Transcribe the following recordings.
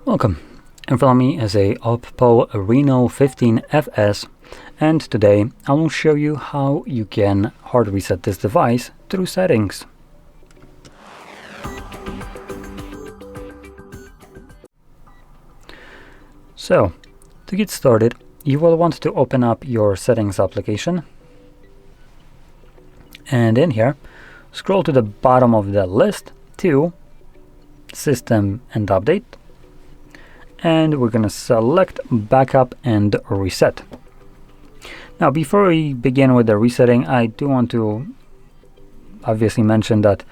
Welcome. In front of me is a OPPO Reno15 FS, and today I will show you how you can hard reset this device through settings. So, to get started, you will want to open up your settings application, and in here, scroll to the bottom of the list to System and Update, and we're going to select Backup and Reset. Now, before we begin with the resetting, I do want to obviously mention that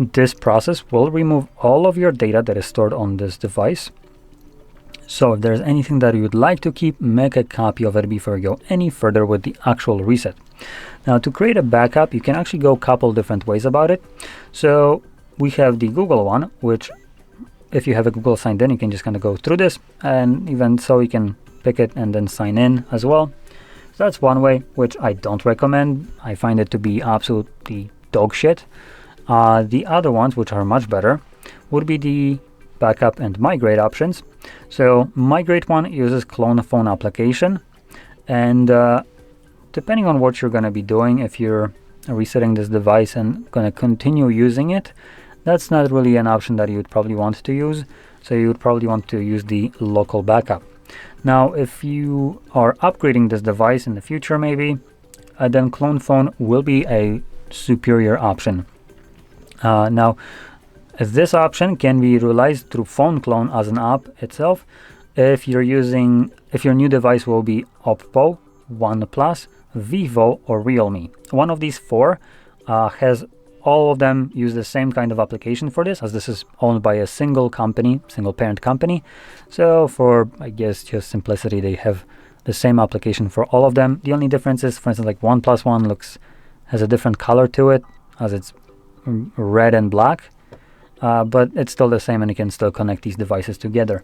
this process will remove all of your data that is stored on this device. So if there's anything that you'd like to keep, make a copy of it before you go any further with the actual reset. Now, to create a backup, you can actually go a couple different ways about it. So we have the Google one, which if you have a Google signed in, you can just kind of go through this, and even so you can pick it and then sign in as well. So that's one way, which I don't recommend. I find it to be absolutely dog shit. The other ones, which are much better, would be the backup and migrate options. So migrate one uses clone phone application, and depending on what you're going to be doing, if you're resetting this device and going to continue using it, that's not really an option that you would probably want to use. So you would probably want to use the local backup. Now, if you are upgrading this device in the future, maybe, then clone phone will be a superior option. Now, this option can be realized through phone clone as an app itself. If your new device will be OPPO, OnePlus, Vivo, or Realme. One of these four has all of them use the same kind of application for this, as this is owned by a single company, single parent company. So for, I guess, just simplicity, they have the same application for all of them. The only difference is, for instance, like OnePlus One has a different color to it, as it's red and black, but it's still the same, and you can still connect these devices together.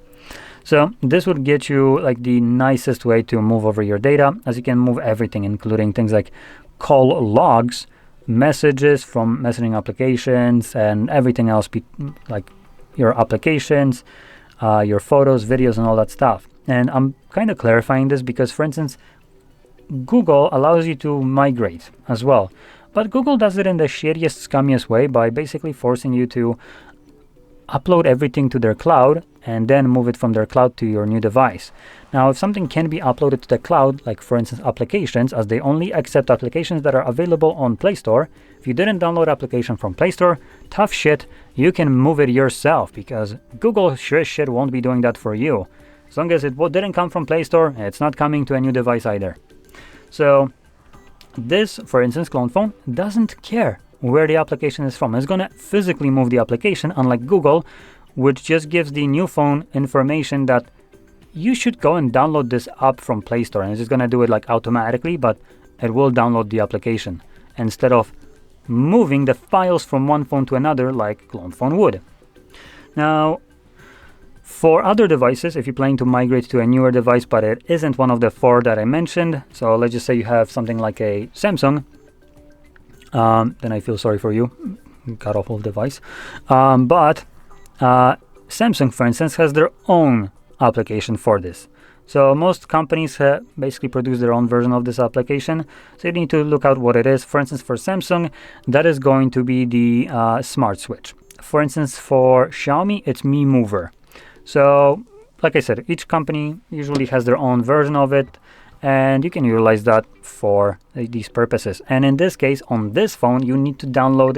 So this would get you like the nicest way to move over your data, as you can move everything, including things like call logs, messages from messaging applications, and everything else, like your applications, your photos, videos, and all that stuff. And I'm kind of clarifying this because, for instance, Google allows you to migrate as well, but Google does it in the shittiest, scummiest way by basically forcing you to upload everything to their cloud and then move it from their cloud to your new device. Now, if something can be uploaded to the cloud, like for instance applications, as they only accept applications that are available on Play Store, if you didn't download application from Play Store, tough shit, you can move it yourself, because Google sure shit won't be doing that for you. As long as it didn't come from Play Store, it's not coming to a new device either. So this, for instance, clone phone, doesn't care where the application is from. It's going to physically move the application, unlike Google, which just gives the new phone information that you should go and download this app from Play Store, and it's just going to do it like automatically, but it will download the application instead of moving the files from one phone to another like clone phone would. Now, for other devices, if you're planning to migrate to a newer device, but it isn't one of the four that I mentioned, so let's just say you have something like a Samsung, then I feel sorry for you, god awful device. But Samsung, for instance, has their own application for this. So most companies basically produce their own version of this application. So you need to look out what it is. For instance, for Samsung, that is going to be the Smart Switch. For instance, for Xiaomi, it's Mi Mover. So, like I said, each company usually has their own version of it, and you can utilize that for these purposes. And in this case, on this phone, you need to download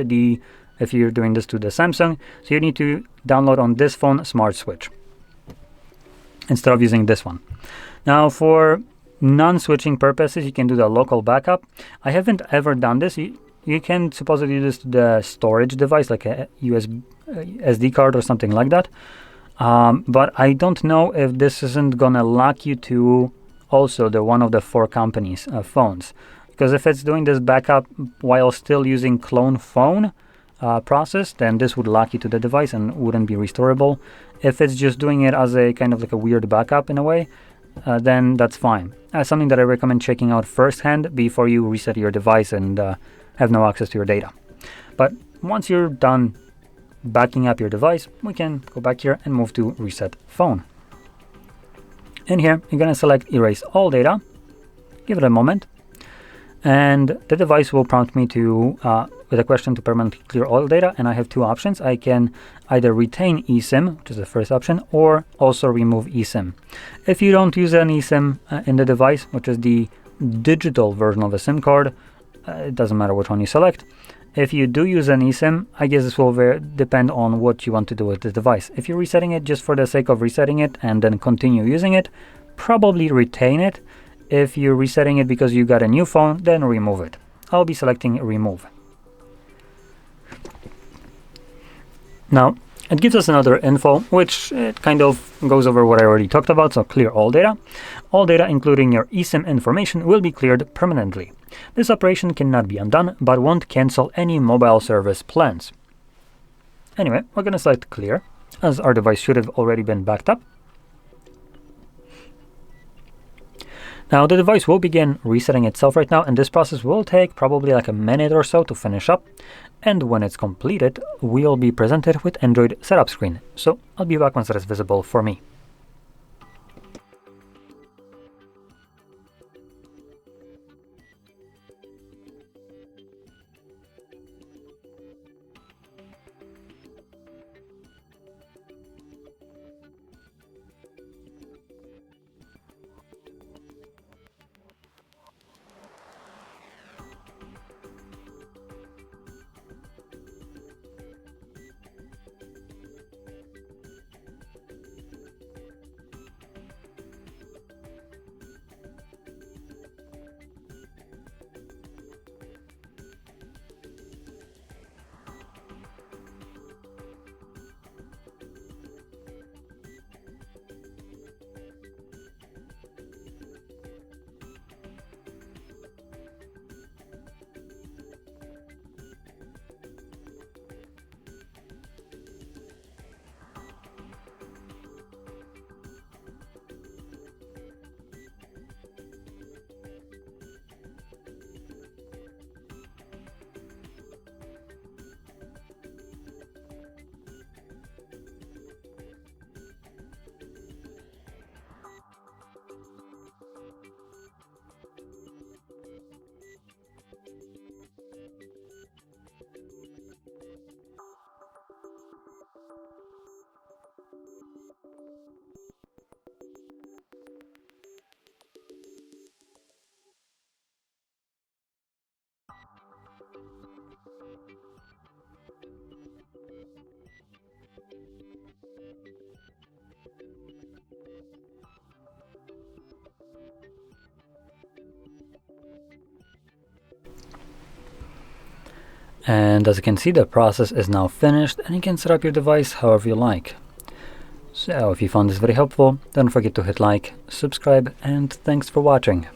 if you're doing this to the Samsung, so you need to download on this phone Smart Switch instead of using this one. Now, for non-switching purposes, you can do the local backup. I haven't ever done this. You can supposedly do this to the storage device, like a SD card or something like that. But I don't know if this isn't gonna lock you to also the one of the four companies' phones, because if it's doing this backup while still using clone phone process, then this would lock you to the device and wouldn't be restorable. If it's just doing it as a kind of like a weird backup in a way, then that's fine. Something that I recommend checking out firsthand before you reset your device and have no access to your data. But once you're done backing up your device, we can go back here and move to Reset Phone. In here, you're going to select Erase All Data, give it a moment, and the device will prompt me to with a question to permanently clear all data, and I have two options. I can either retain eSIM, which is the first option, or also remove eSIM. If you don't use an eSIM in the device, which is the digital version of a SIM card, it doesn't matter which one you select. If you do use an eSIM, I guess this will depend on what you want to do with the device. If you're resetting it just for the sake of resetting it and then continue using it, probably retain it. If you're resetting it because you got a new phone, then remove it. I'll be selecting remove. Now, it gives us another info, which it kind of goes over what I already talked about, so clear all data. All data, including your eSIM information, will be cleared permanently. This operation cannot be undone, but won't cancel any mobile service plans. Anyway, we're going to select clear, as our device should have already been backed up. Now, the device will begin resetting itself right now, and this process will take probably like a minute or so to finish up. And when it's completed, we'll be presented with Android setup screen. So I'll be back once that is visible for me. And as you can see, the process is now finished, and you can set up your device however you like. So if you found this very helpful, don't forget to hit like, subscribe, and thanks for watching.